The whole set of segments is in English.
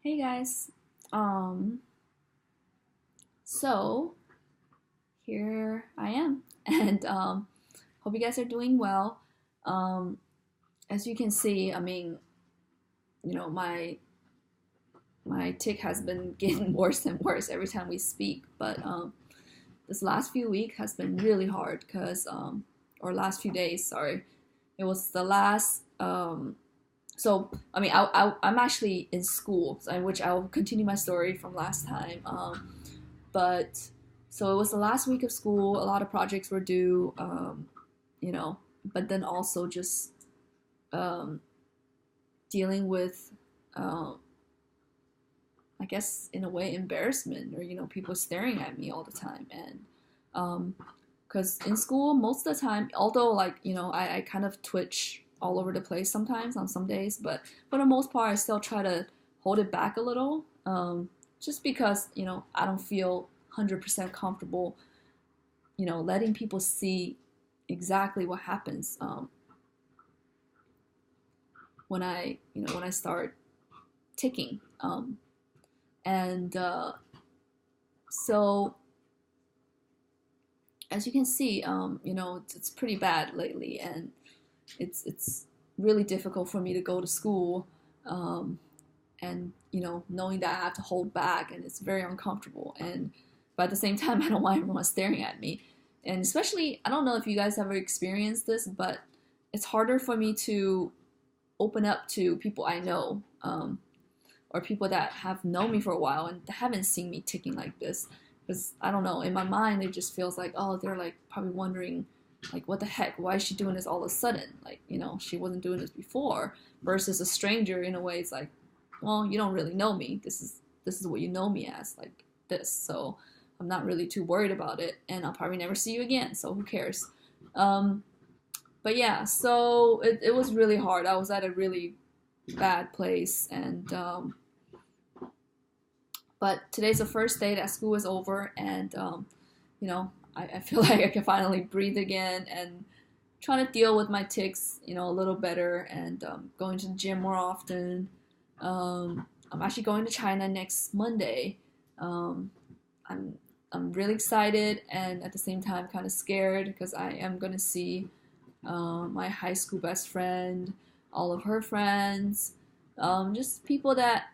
Hey guys. Um, so here I am, and hope you guys are doing well. Um, as you can see, I mean, my tick has been getting worse and worse every time we speak. But this last few week has been really hard because or last few days, sorry, it was the last. So I mean, I'm actually in school, which I'll continue my story from last time. But so it was the last week of school. A lot of projects were due, you know, but then also just um, dealing with, um, I guess, in a way, embarrassment or, people staring at me all the time. And because in school, most of the time, although, like, I kind of twitch all over the place sometimes on some days, but for the most part, I still try to hold it back a little. Just because, I don't feel 100% comfortable, letting people see exactly what happens when I start ticking. And so, as you can see, it's pretty bad lately, and it's really difficult for me to go to school, and knowing that I have to hold back, and it's very uncomfortable. And but at the same time, I don't want everyone staring at me, and especially I don't know if you guys ever experienced this, but it's harder for me to open up to people I know, or people that have known me for a while and haven't seen me ticking like this. Because I don't know, in my mind, it just feels like, oh, they're like probably wondering, like, what the heck? Why is she doing this all of a sudden? Like, she wasn't doing this before. Versus a stranger, in a way, it's like, well, you don't really know me. This is what you know me as, like this. So I'm not really too worried about it, and I'll probably never see you again. So who cares? Um, but yeah, so it was really hard. I was at a really bad place, and but today's the first day that school is over, and I feel like I can finally breathe again and trying to deal with my tics, a little better, and going to the gym more often. I'm actually going to China next Monday. Um, I'm I'm really excited and at the same time kind of scared because I am gonna see my high school best friend, all of her friends, just people that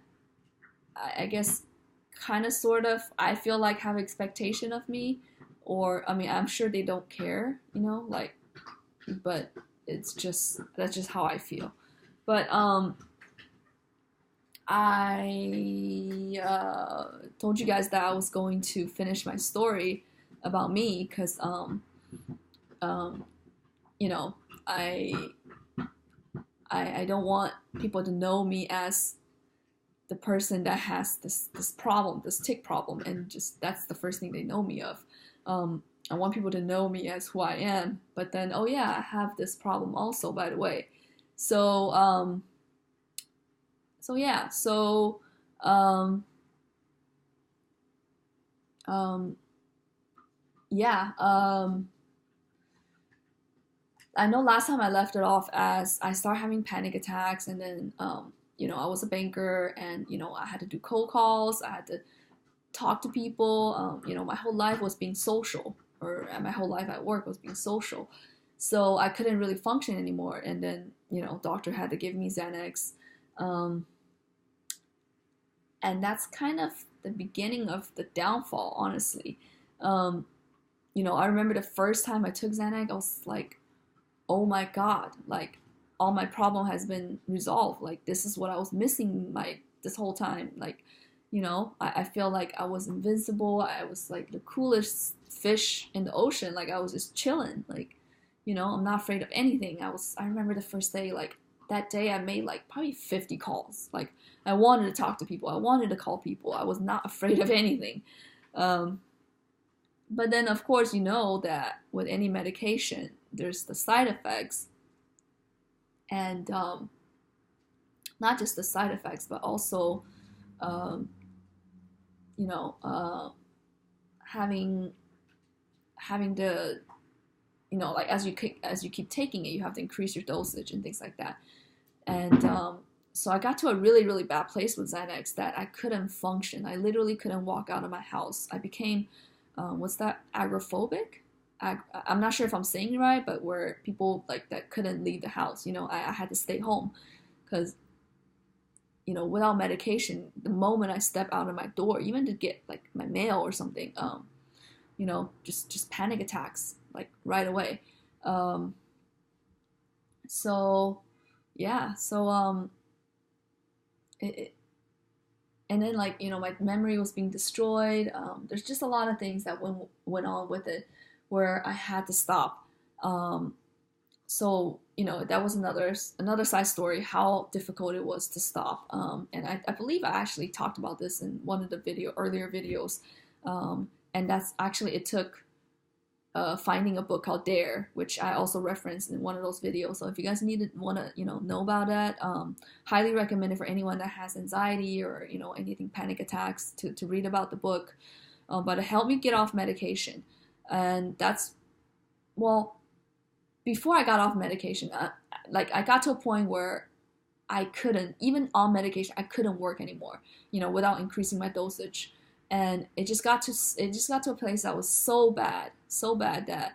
I guess kind of sort of I feel like have expectation of me, or I mean I'm sure they don't care, like, but it's just that's just how I feel. But I told you guys that I was going to finish my story about me because um, you know I, I don't want people to know me as the person that has this problem, this tick problem, and just that's the first thing they know me of. I want people to know me as who I am, but then oh yeah, I have this problem also, by the way. So so yeah, so um, um, yeah, I know last time I left it off as I started having panic attacks, and then I was a banker, and I had to do cold calls, I had to talk to people. My whole life was being social, or my whole life at work was being social. So I couldn't really function anymore, and then doctor had to give me Xanax, um, and that's kind of the beginning of the downfall, honestly. Um, I remember the first time I took Xanax, I was like, oh my god, like all my problem has been resolved. Like this is what I was missing my this whole time. Like, I feel like I was invincible. I was like the coolest fish in the ocean. Like I was just chilling. Like, I'm not afraid of anything. I remember the first day, like that day I made like probably 50 calls. Like I wanted to talk to people. I wanted to call people. I was not afraid of anything. Um, but then, of course, you know that with any medication, there's the side effects, and not just the side effects, but also, um, you know, having the like as you keep taking it, you have to increase your dosage and things like that. And so I got to a really, really bad place with Xanax that I couldn't function. I literally couldn't walk out of my house. I became, what's that, agoraphobic? I'm not sure if I'm saying it right, but where people like that couldn't leave the house. I had to stay home because, without medication, the moment I step out of my door, even to get like my mail or something, just panic attacks like right away. Um, so yeah, so it and then like my memory was being destroyed. There's just a lot of things that went on with it where I had to stop. So that was another side story how difficult it was to stop. And I believe I actually talked about this in one of the earlier videos. And that's actually, it took finding a book called Dare, which I also referenced in one of those videos. So if you guys want to know about that, highly recommend it for anyone that has anxiety or anything, panic attacks, to read about the book. But it helped me get off medication, and that's, well, before I got off medication, I got to a point where I couldn't, even on medication, I couldn't work anymore, without increasing my dosage. And it just got to a place that was so bad that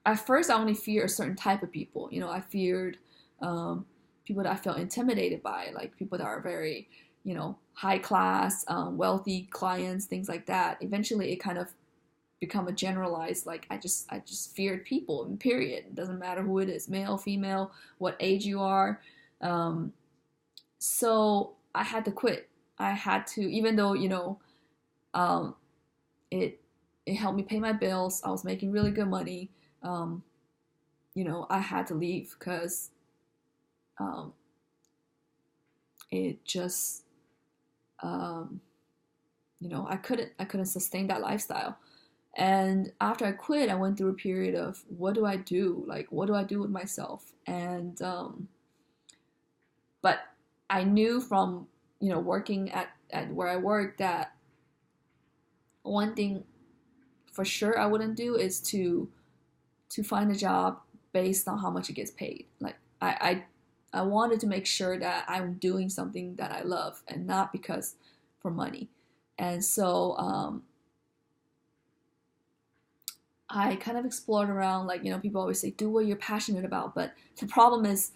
at first I only feared a certain type of people. I feared people that I felt intimidated by, like people that are very, high class, wealthy clients, things like that. Eventually, it kind of become a generalized, like I just feared people, period. It doesn't matter who it is, male, female, what age you are. So I had to quit. I had to, even though it helped me pay my bills. I was making really good money. I had to leave because it just I couldn't sustain that lifestyle. And after I quit, I went through a period of what do I do? Like, what do I do with myself? And but I knew from working at where I worked that one thing for sure I wouldn't do is to find a job based on how much it gets paid. Like I wanted to make sure that I'm doing something that I love and not because for money. And so I kind of explored around, like, people always say, do what you're passionate about. But the problem is,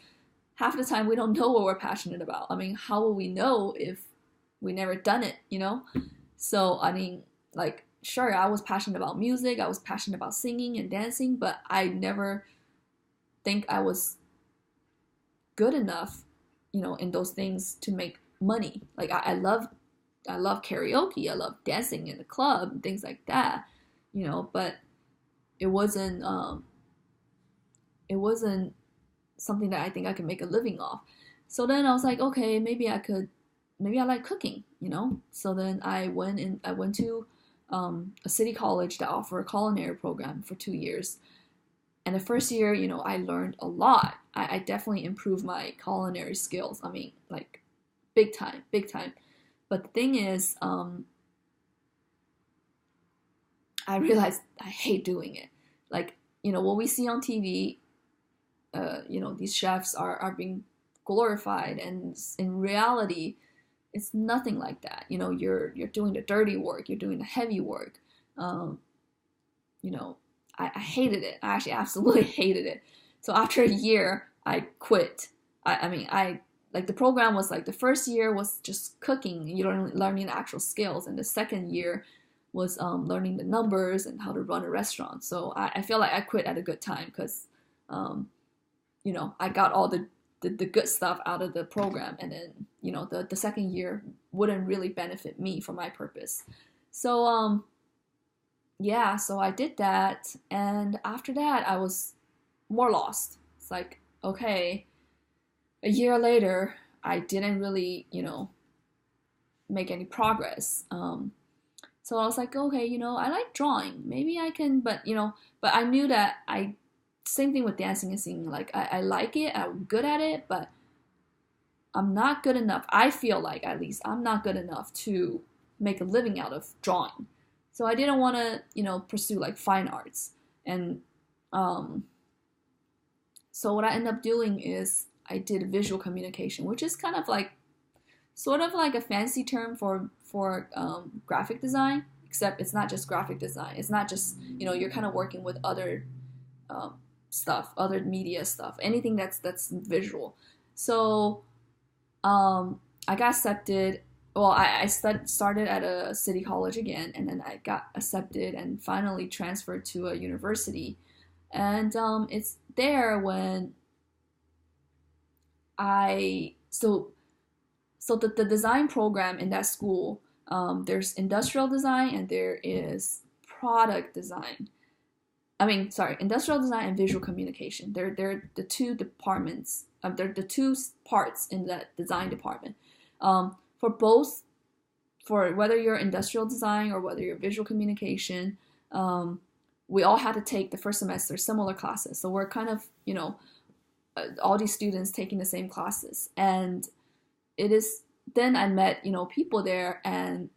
half the time we don't know what we're passionate about. I mean, how will we know if we never done it, So, I mean, like, sure, I was passionate about music. I was passionate about singing and dancing, but I never think I was good enough, in those things to make money. Like, I love karaoke. I love dancing in the club and things like that, but it wasn't something that I think I could make a living off. So then I was like, okay, maybe I like cooking, So then I went to a city college that offered a culinary program for 2 years. And the first year, I learned a lot. I definitely improved my culinary skills. I mean, like, big time. But the thing is, I realized I hate doing it. Like, what we see on TV, these chefs are being glorified, and in reality, it's nothing like that. You're doing the dirty work, you're doing the heavy work. I hated it. I actually absolutely hated it. So after a year, I quit. I like, the program was like, the first year was just cooking, you learning the actual skills, and the second year was learning the numbers and how to run a restaurant. So I feel like I quit at a good time because, I got all the good stuff out of the program, and then, the second year wouldn't really benefit me for my purpose. So, yeah, so I did that, and after that, I was more lost. It's like, okay, a year later, I didn't really, make any progress. So I was like, okay, I like drawing. Maybe I can, but I knew that same thing with dancing and singing. Like, I like it, I'm good at it, but I'm not good enough. I feel like, at least, I'm not good enough to make a living out of drawing. So I didn't want to, pursue like fine arts. And so what I ended up doing is I did visual communication, which is kind of like sort of like a fancy term for graphic design, except it's not just graphic design. It's not just, you know, you're kind of working with other stuff, other media stuff, anything that's visual. So I got accepted. Well, I started at a city college again, and then I got accepted and finally transferred to a university. And it's there when I so the design program in that school, there's industrial design and there is product design. I mean, sorry, industrial design and visual communication. They're the two departments. They're the two parts in that design department. For both, for whether you're industrial design or whether you're visual communication, we all had to take the first semester similar classes. So we're kind of, you know, all these students taking the same classes, and it is then I met, you know, people there, and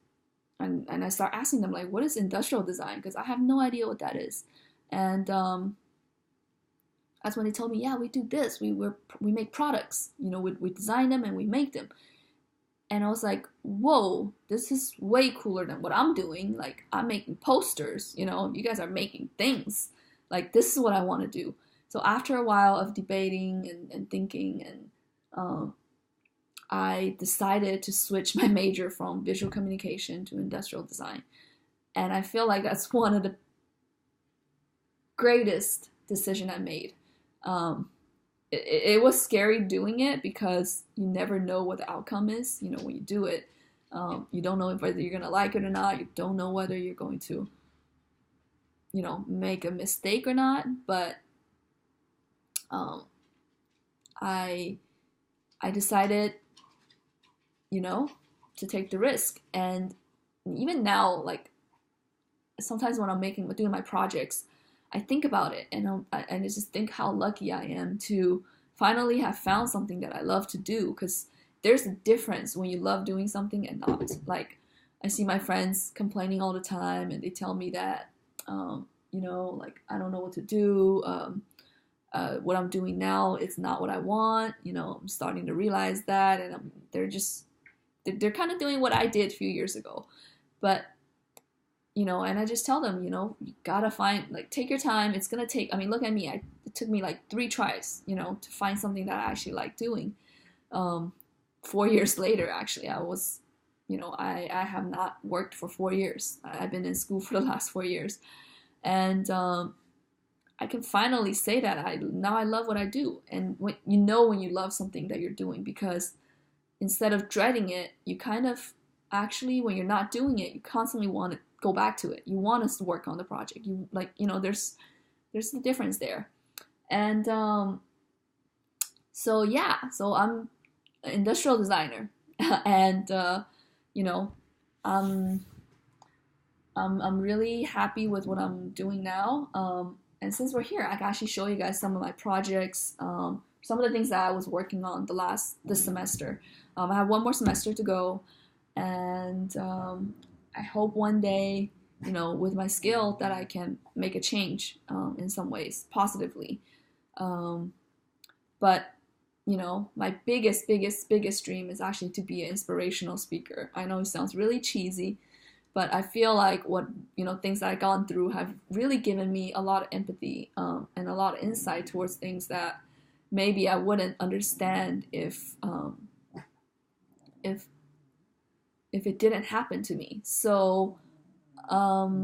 I start asking them like, what is industrial design, because I have no idea what that is. And that's when they told me, yeah, we do this, we make products, you know, we design them and we make them. And I was like, whoa, this is way cooler than what I'm doing. Like, I'm making posters, you know, you guys are making things. Like, this is what I want to do. So after a while of debating and thinking, and I decided to switch my major from visual communication to industrial design. And I feel like that's one of the greatest decision I made. It was scary doing it because you never know what the outcome is. You know, when you do it, you don't know whether you're gonna like it or not. You don't know whether you're going to, you know, make a mistake or not. But I decided, you know, to take the risk. And even now, like, sometimes when I'm doing my projects, I think about it, and I just think how lucky I am to finally have found something that I love to do, because there's a difference when you love doing something and not. Like, I see my friends complaining all the time, and they tell me that, you know, like, I don't know what to do. What I'm doing now is not what I want. You know, I'm starting to realize that, and they're kind of doing what I did a few years ago. But, you know, and I just tell them, you know, you gotta find, like, take your time. It's gonna take, I mean, look at me. It took me like 3 tries, you know, to find something that I actually like doing. 4 years later, actually, I was, you know, I have not worked for 4 years. I've been in school for the last 4 years. And I can finally say that now I love what I do. And when you love something that you're doing, because instead of dreading it, you kind of actually, when you're not doing it, you constantly want to go back to it. You want us to work on the project. You, like, you know, there's the difference there. And so yeah, so I'm an industrial designer, and you know, I'm really happy with what I'm doing now. And since we're here, I can actually show you guys some of my projects, some of the things that I was working on this semester. I have 1 more semester to go, and I hope one day, you know, with my skill, that I can make a change in some ways, positively. But, you know, my biggest dream is actually to be an inspirational speaker. I know it sounds really cheesy, but I feel like what, you know, things that I've gone through have really given me a lot of empathy and a lot of insight towards things that maybe I wouldn't understand if it didn't happen to me. So, my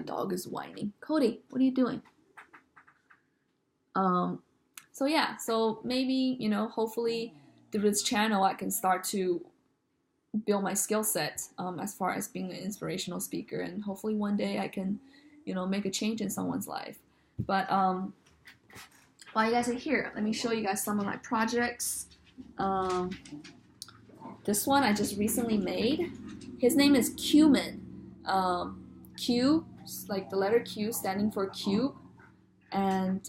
dog is whining. Cody, what are you doing? So yeah, so maybe, you know, hopefully through this channel I can start to build my skill set as far as being an inspirational speaker, and hopefully one day I can, you know, make a change in someone's life. But while you guys are here, let me show you guys some of my projects. This one I just recently made. His name is Cumin. Q, like the letter Q standing for cube, and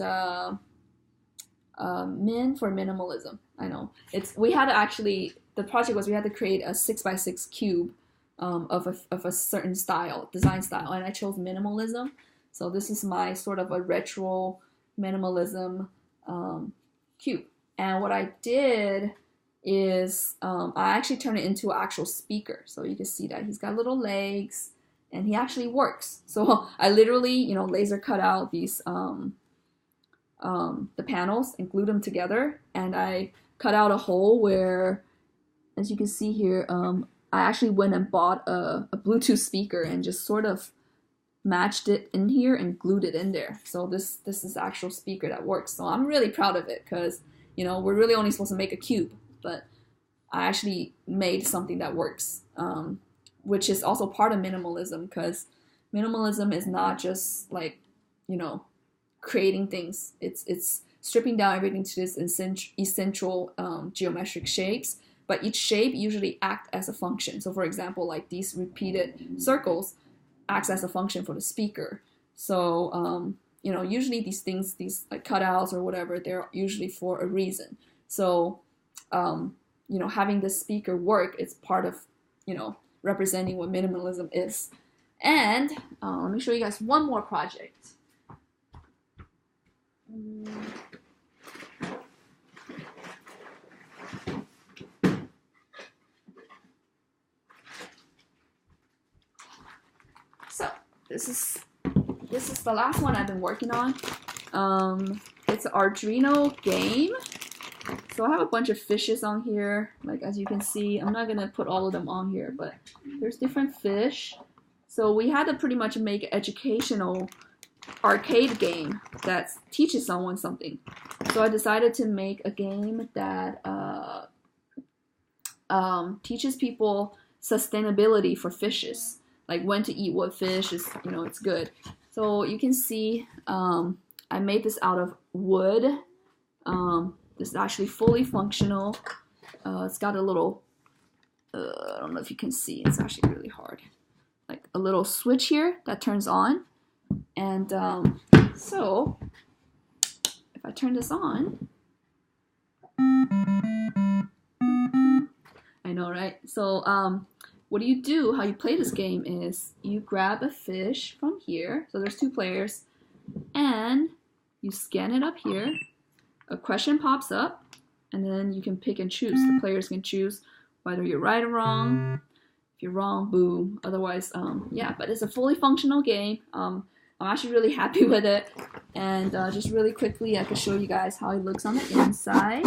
min for minimalism. I know the project was we had to create a 6x6 cube of a certain design style, and I chose minimalism. So this is my sort of a retro minimalism cube. And what I did is I actually turned it into an actual speaker. So you can see that he's got little legs and he actually works. So I literally, laser cut out these the panels and glued them together. And I cut out a hole where, as you can see here, I actually went and bought a Bluetooth speaker and just sort of matched it in here and glued it in there. So this is the actual speaker that works. So I'm really proud of it because, we're really only supposed to make a cube, but I actually made something that works, which is also part of minimalism, because minimalism is not just like, creating things. It's stripping down everything to this essential geometric shapes, but each shape usually acts as a function. So for example, like these repeated circles acts as a function for the speaker. So, usually these things, these like cutouts or whatever, they're usually for a reason. So, having this speaker work is part of, representing what minimalism is. And let me show you guys one more project. So this is the last one I've been working on. It's an Arduino game. So I have a bunch of fishes on here. Like, as you can see, I'm not gonna put all of them on here, but there's different fish. So we had to pretty much make an educational arcade game that teaches someone something. So I decided to make a game that teaches people sustainability for fishes, like when to eat what fish is, it's good. So you can see I made this out of wood. This is actually fully functional. It's got a little, I don't know if you can see, it's actually really hard. Like a little switch here that turns on. And so if I turn this on, I know, right? So what do you do? How you play this game is you grab a fish from here. So there's two players, and you scan it up here. A question pops up, and then you can pick and choose. The players can choose whether you're right or wrong. If you're wrong, boom. Otherwise, yeah. But it's a fully functional game. I'm actually really happy with it. And just really quickly, I can show you guys how it looks on the inside.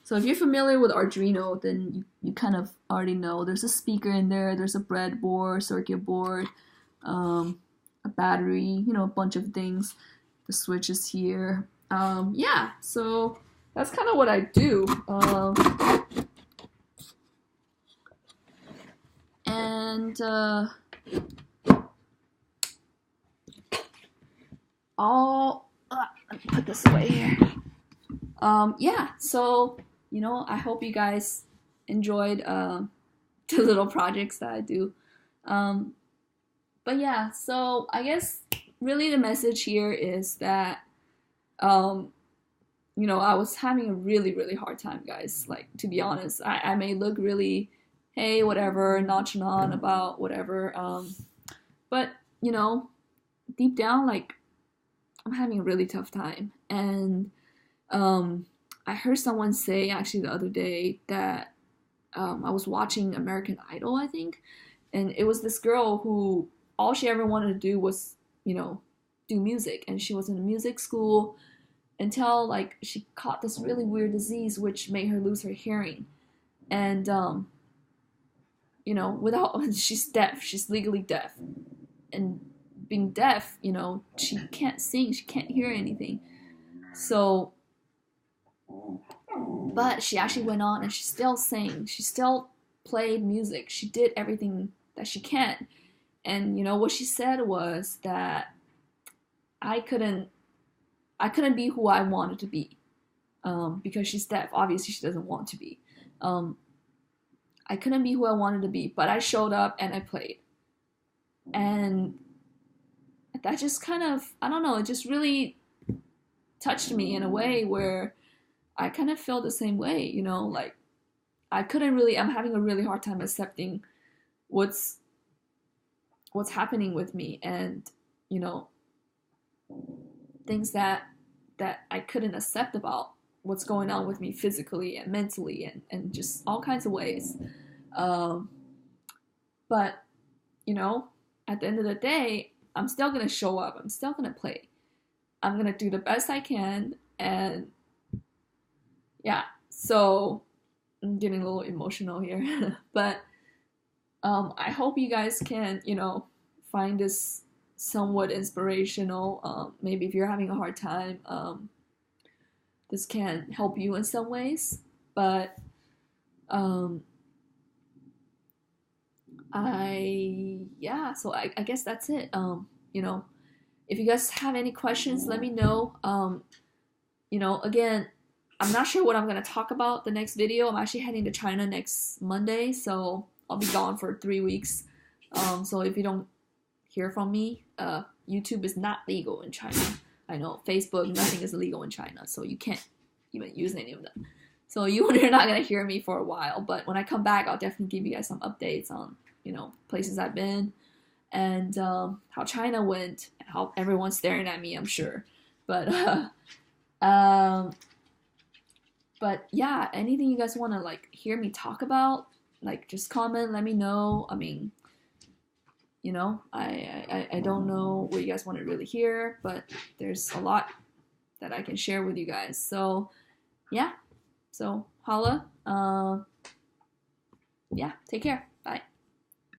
So if you're familiar with Arduino, then you kind of already know. There's a speaker in there. There's a breadboard, circuit board, a battery, a bunch of things. The switch is here. Yeah, so that's kind of what I do. And let me put this away here. Yeah, so I hope you guys enjoyed the little projects that I do. But yeah, so I guess really the message here is that I was having a really, really hard time, guys. Like, to be honest, I may look really, hey, whatever, nonchalant about whatever, but deep down, like, I'm having a really tough time. And I heard someone say actually the other day that I was watching American Idol, I think, and it was this girl who all she ever wanted to do was, do music, and she was in a music school until like she caught this really weird disease which made her lose her hearing. And she's deaf, she's legally deaf, and being deaf, she can't sing, she can't hear anything. So but she actually went on and she still sang, she still played music, she did everything that she can. And what she said was that I couldn't be who I wanted to be, because she's deaf. Obviously, she doesn't want to be. I couldn't be who I wanted to be, but I showed up and I played. And that just kind of, I don't know, it just really touched me in a way where I kind of felt the same way, like I'm having a really hard time accepting what's happening with me. And things that I couldn't accept about what's going on with me physically and mentally and just all kinds of ways. Um, but, you know, at the end of the day, I'm still going to show up. I'm still going to play. I'm going to do the best I can. And yeah, so I'm getting a little emotional here. But I hope you guys can, find this somewhat inspirational. Maybe if you're having a hard time, this can help you in some ways. But um, so I guess that's it. If you guys have any questions, let me know. Again, I'm not sure what I'm gonna talk about the next video. I'm actually heading to China next Monday, so I'll be gone for 3 weeks. So if you don't hear from me, YouTube is not legal in China. I know Facebook, nothing is legal in China, so you can't even use any of them. So you're not gonna hear me for a while. But when I come back, I'll definitely give you guys some updates on places I've been and how China went, and how everyone's staring at me, I'm sure. But but yeah, anything you guys want to hear me talk about, just comment, let me know. I mean, I don't know what you guys want to really hear, but there's a lot that I can share with you guys. So yeah, so holla. Yeah, take care. Bye.